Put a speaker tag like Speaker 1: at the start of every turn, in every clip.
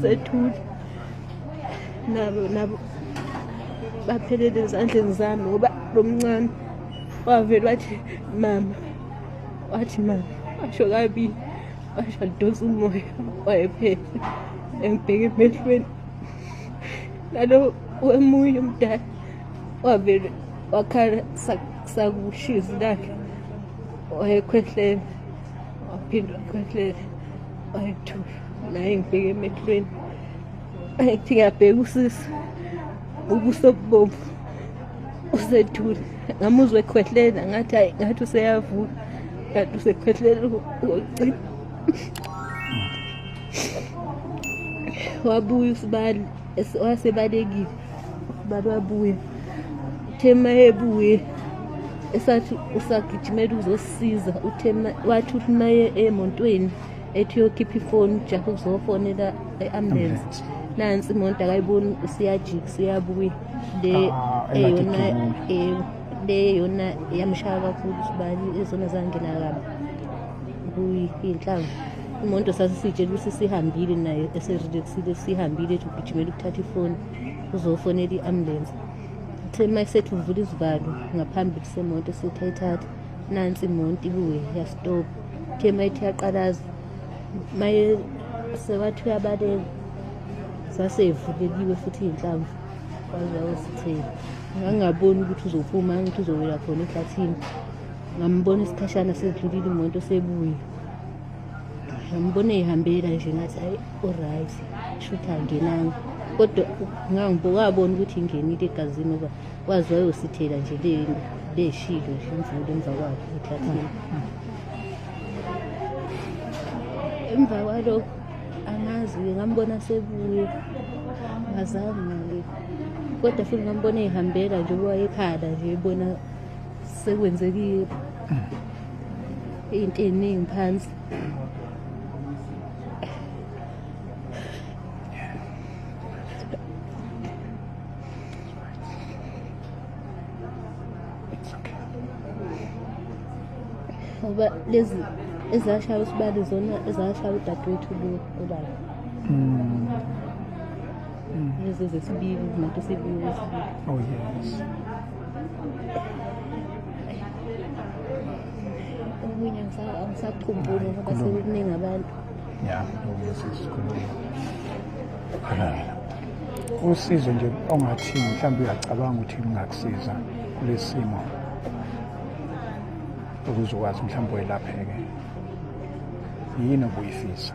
Speaker 1: usethule nabo baphelele ezandleni zami ngoba lo mncane wavele wathi mama washo kabili washo adonsa umoya wayephethe engibheke emehlweni nalo wemunye umdala wavele wakhala sakushizi lakhe wayekhwehlela waphinde wakhwehlela wayethula naye ngibheke emehlweni ngithi ngiyabheka usisi ubuso bubomvu usethule ngamuzwa ekhwehlela ngathi useyavuka kanti usekhwehlela ukugcina wabuya usibali wasebalekile usibali wabuya uthema ebuye esathi usagijimela uzosisiza uthema wathi uthi maye emontweni ethi yokhipha ifoni jaha uzofonela eambulance nansi imonto akayiboni siyajika siyabuya le yona yamshaya kakhulu usibali ezona zangena kabi kuyinhlangu imonto sasisitshela ukuthi sihambile naye eserelaxile sihambile ethi ugijimela ukuthatha ifoni uzofonela iambulance thema isethu uvula izivalo ngaphambili semonto sithayithatha nansi imonto ibuye yastop thema ithi yaqalaza maye sewathi uyabaleka sasevuleliwe futhi inhlamvu kwaze usithela ngangaboni ukuthi uzophuma ukuthi uzowela khona ehlathini ngambona isikhashana sedlulile imonto sebuye ngambona ehambela nje ngathi hayi alright shutha ngenanga kodwa ngangibona ukuthi ingenile egazini ngoba kwazi wayosithela nje leshilo nje imvula emva kwakhe ehlathini emva kwalokho angazi ngambona sebuye ngazange ngale kodwa futhi ngambona ehambela nje wayekhala nje ebona sekwenzekile into eningi phansi ngoba lezi ezashaya usibali zona ezashaya udadewethu lo obaba lezi zesibili izinto sibili
Speaker 2: oh yes
Speaker 1: omunye angisakhumbuli ngoba sekuningi abantu
Speaker 2: ya usizo nje ongathi mhlawumbe uyacabanga ukuthi ngingakusiza kulesimo ukuze ukwazi mhlawumbe welapheke yini obuyifisa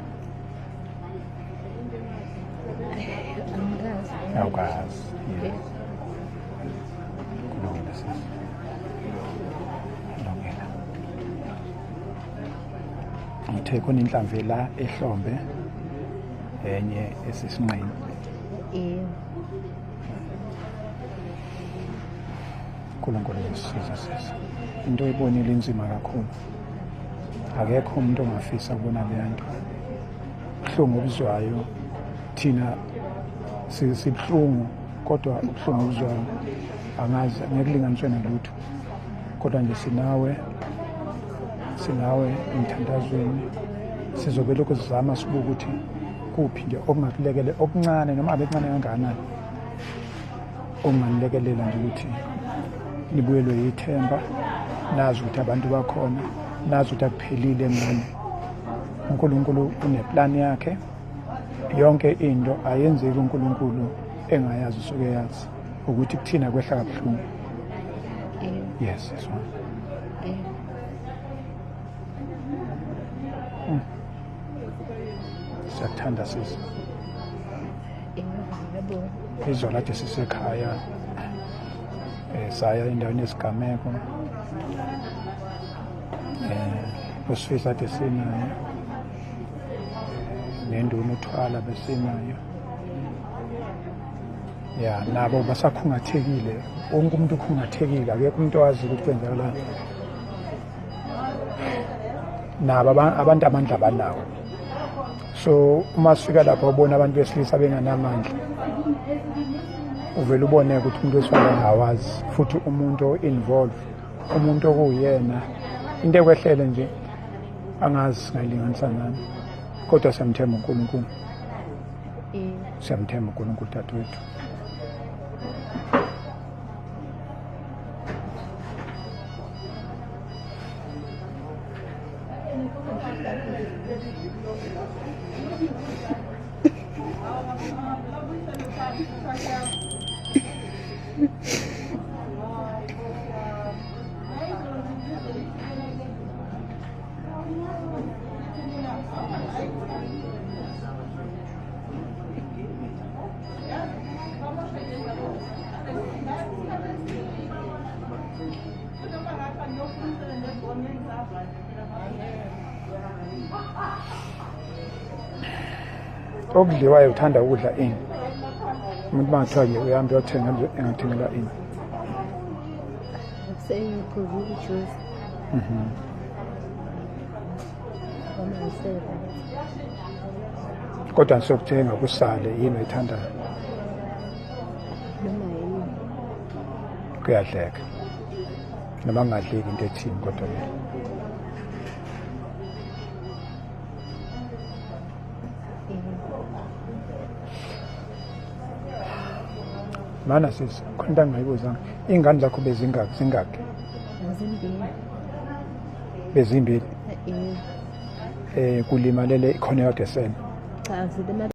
Speaker 2: awukazi kulungile sisi kulungile ngithe khona inhlamvu la ehlombe enye esisinqeni uNkulunkulu usisiza sisi into ebonile inzima kakhulu akekho umuntu ongafisa ukubona le nto ubuhlungu obuzwayo thina sibhlungu kodwa ubuhlungu obuzwayo angazi ngekulinganiswe nalutho kodwa nje sinawe emthandazweni sizobe lokhu sizama sibuka ukuthi kuphi nje okungakulekele okuncane noma abekuncane kangakanani okunganilekelela nje ukuthi nibuyelwe yithemba nazi ukuthi abantu bakhona nazi ukuthi akuphelile ngani uNkulunkulu uneplan yakhe yonke into ayenzeki uNkulunkulu engayazi usuke yazi ukuthi kuthina kwehla kabuhlungu yes so siyathanda sisi izolo lathi sisekhaya saya endaweni yesigameko usifisa athi sinayo nenduna uthwala besinayo ya nabo basakhungathekile wonke umuntu ukhungathekile akekho umuntu owazi ukuthi kwenzakalani nabo abantu amandla abanawo so uma sifika lapho ubona abantu besilisa benganamandla uvela ubone ukuthi umuntu wesifazane awazi futhi umuntu involve umuntu okuyena into ekwehlele nje angazi ngayilinganisa nani kodwa siyamthemba uNkulunkulu siyamthemba uNkulunkulu dadewethu. Okudliwayo uthanda ukudla ini? Umuntu bangathiwa nje uhambe uyothenga engathengela ini?
Speaker 1: Sengiphuza ujuice.
Speaker 2: Kodwa nisokuthenga kusale yini oyithandayo?
Speaker 1: Noma yini.
Speaker 2: Kuyadleka. Noma kungadleki into ethini kodwa le. Mana sisi, khona ngayibuzanga. Ingane zakho bezingaki?
Speaker 1: Zimbili.
Speaker 2: Bezimbili. Kulimalele ikhona yodwa esena.
Speaker 1: Cha, zilimala.